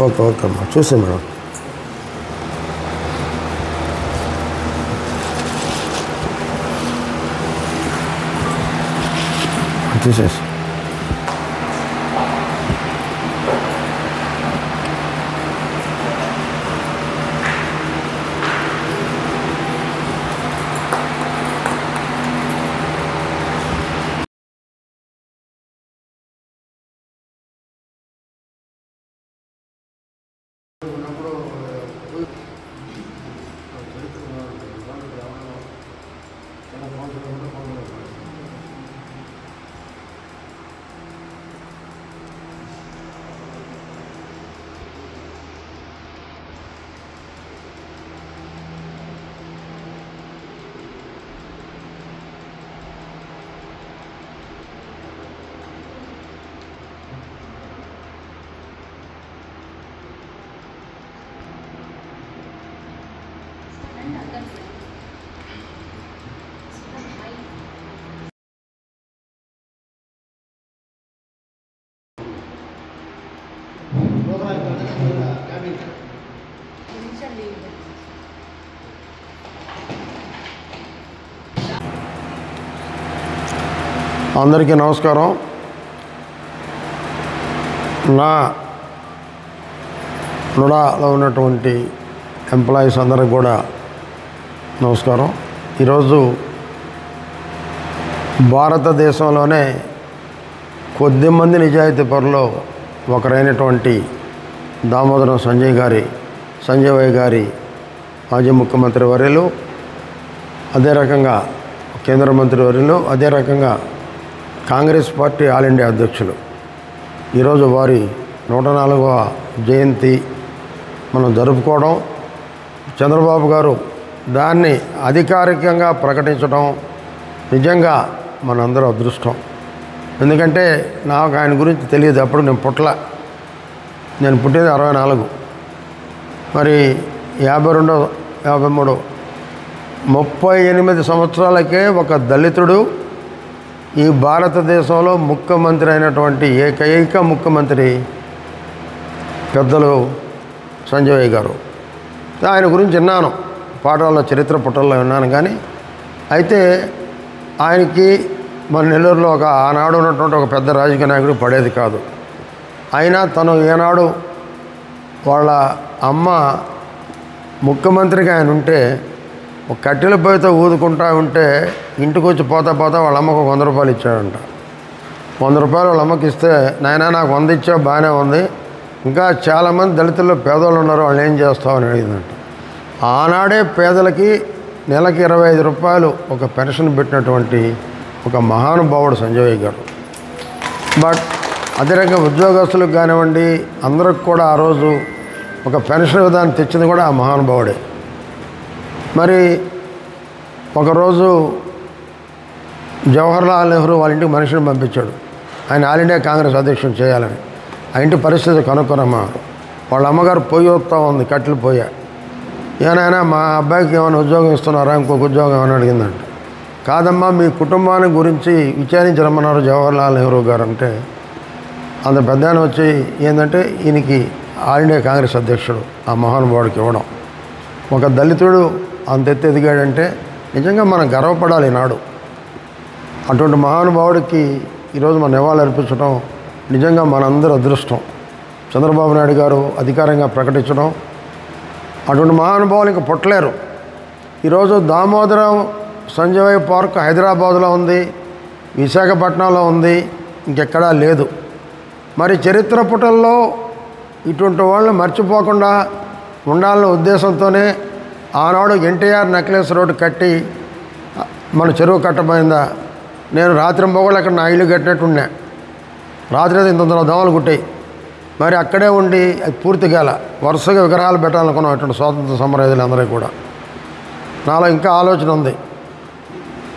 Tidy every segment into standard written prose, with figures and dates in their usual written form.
Okay okay అమ్మా, చూసి madam. తీసేసి అందరికీ నమస్కారం. నుడాలో ఉన్నటువంటి ఎంప్లాయీస్ అందరికి కూడా నమస్కారం. ఈరోజు భారతదేశంలోనే కొద్దిమంది నిజాయితీ పరులో ఒకరైనటువంటి దామోదరం సంజయ్ గారి మాజీ ముఖ్యమంత్రి వర్యులు, అదే రకంగా కేంద్ర మంత్రి వర్యులు, అదే రకంగా కాంగ్రెస్ పార్టీ ఆల్ ఇండియా అధ్యక్షులు ఈరోజు వారి 104వ జయంతి మనం జరుపుకోవడం, చంద్రబాబు గారు దాన్ని అధికారికంగా ప్రకటించడం నిజంగా మనందరూ అదృష్టం. ఎందుకంటే నాకు ఆయన గురించి తెలియదు. అప్పుడు నేను పుట్టింది 64, మరి 52, 53, 38 సంవత్సరాలకే ఒక దళితుడు ఈ భారతదేశంలో ముఖ్యమంత్రి అయినటువంటి ఏకైక ముఖ్యమంత్రి పెద్దలు సంజయ్ గారు. ఆయన గురించి విన్నాను, పాఠాల్లో చరిత్ర పుటల్లో విన్నాను. కానీ అయితే ఆయనకి మన నెల్లూరులో ఆనాడు ఉన్నటువంటి ఒక పెద్ద రాజకీయ నాయకుడు పడేది కాదు. అయినా తను ఏనాడు వాళ్ళ అమ్మ ముఖ్యమంత్రిగా ఆయన ఉంటే ఒక కట్టెల పొయ్యితో ఊదుకుంటా ఉంటే ఇంటికి వచ్చి పోతా వాళ్ళ అమ్మకు 100 రూపాయలు ఇచ్చాడంట. 100 రూపాయలు వాళ్ళ అమ్మకి ఇస్తే, నాయన నాకు 100 ఇచ్చావు, బాగానే ఉంది, ఇంకా చాలామంది దళితుల్లో పేదోళ్ళు ఉన్నారు, వాళ్ళు ఏం చేస్తావు అని అడిగిందంట. ఆనాడే పేదలకి నెలకి 25 రూపాయలు ఒక పెన్షన్ పెట్టినటువంటి ఒక మహానుభావుడు సంజయ్ గారు. బట్ అదే రకంగా ఉద్యోగస్తులకు కానివ్వండి, అందరికి కూడా ఆ రోజు ఒక పెన్షన్ విధానం తెచ్చింది కూడా ఆ మహానుభావుడే. మరి ఒకరోజు జవహర్లాల్ నెహ్రూ వాళ్ళ ఇంటికి మనిషిని పంపించాడు, ఆయన ఆల్ ఇండియా కాంగ్రెస్ అధ్యక్షుడు చేయాలని. ఆ ఇంటి పరిస్థితి కనుక్కోరమ్మా, వాళ్ళ అమ్మగారు పొయ్యి వస్తూ ఉంది, కట్టెలు పొయ్య. ఏనాయనా మా అబ్బాయికి ఏమైనా ఉద్యోగం ఇస్తున్నారా, ఇంకొక ఉద్యోగం ఏమైనా అడిగిందంట. కాదమ్మా, మీ కుటుంబాన్ని గురించి విచారించరమ్మన్నారు జవహర్లాల్ నెహ్రూ గారు. అంటే అంత పెద్ద ఆయన వచ్చి ఏంటంటే ఈయనకి ఆల్ ఇండియా కాంగ్రెస్ అధ్యక్షుడు ఆ మహానుభావుడికి ఇవ్వడం. ఒక దళితుడు అంత ఎత్తు ఎదిగాడంటే నిజంగా మనం గర్వపడాలి నాడు. అటువంటి మహానుభావుడికి ఈరోజు మనం నివాళులు అర్పించడం నిజంగా మనందరూ అదృష్టం. చంద్రబాబు నాయుడు గారు అధికారంగా ప్రకటించడం, అటువంటి మహానుభావులు ఇంకా పుట్టలేరు. ఈరోజు దామోదరం సంజయ్ పార్క్ హైదరాబాద్లో ఉంది, విశాఖపట్నంలో ఉంది, ఇంకెక్కడా లేదు. మరి చరిత్ర పుటల్లో ఇటువంటి వాళ్ళని మర్చిపోకుండా ఉండాలన్న ఉద్దేశంతోనే ఆనాడు ఎన్టీఆర్ నెక్లెస్ రోడ్డు కట్టి మన చెరువు కట్టబోయిందా. నేను రాత్రి మొగలు అక్కడ నా ఇల్లు కట్టినట్టు ఉన్నా. రాత్రి అయితే ఇంత దోమలు కుట్టాయి. మరి అక్కడే ఉండి అది పూర్తిగా వరుసగా విగ్రహాలు పెట్టాలనుకున్నాం ఇటువంటి స్వాతంత్ర సమరయోధులు అందరూ కూడా. నాలో ఇంకా ఆలోచన ఉంది.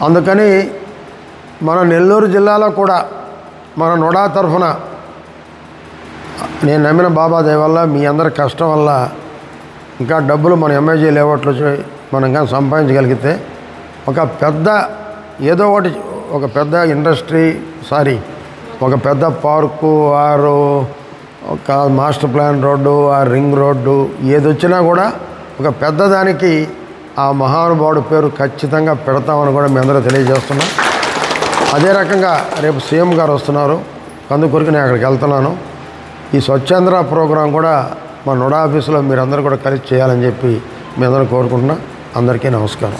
అందుకని మన నెల్లూరు జిల్లాలో కూడా మన నుడా తరఫున నేను నమ్మిన బాబా దయ వల్ల, మీ అందరి కష్టం వల్ల ఇంకా డబ్బులు మన ఎంఐజీ లేఅవుట్లో మనం కానీ సంపాదించగలిగితే ఒక పెద్ద ఏదో ఒకటి ఒక పెద్ద ఇండస్ట్రీ ఒక పెద్ద పార్కు ఆరు ఒక మాస్టర్ ప్లాన్ రోడ్డు ఆ రింగ్ రోడ్డు ఏది వచ్చినా కూడా ఒక పెద్దదానికి ఆ మహానుభావుడి పేరు ఖచ్చితంగా పెడతామని కూడా మీ అందరూ తెలియజేస్తున్నాం. అదే రకంగా రేపు సీఎం గారు వస్తున్నారు, అందుకొరకు నేను అక్కడికి వెళ్తున్నాను. ఈ స్వచ్ఛాంధ్ర ప్రోగ్రాం కూడా మా నుడా ఆఫీసులో మీరందరూ కూడా కలిసి చేయాలని చెప్పి మీ అందరూ కోరుకుంటున్నా. అందరికీ నమస్కారం.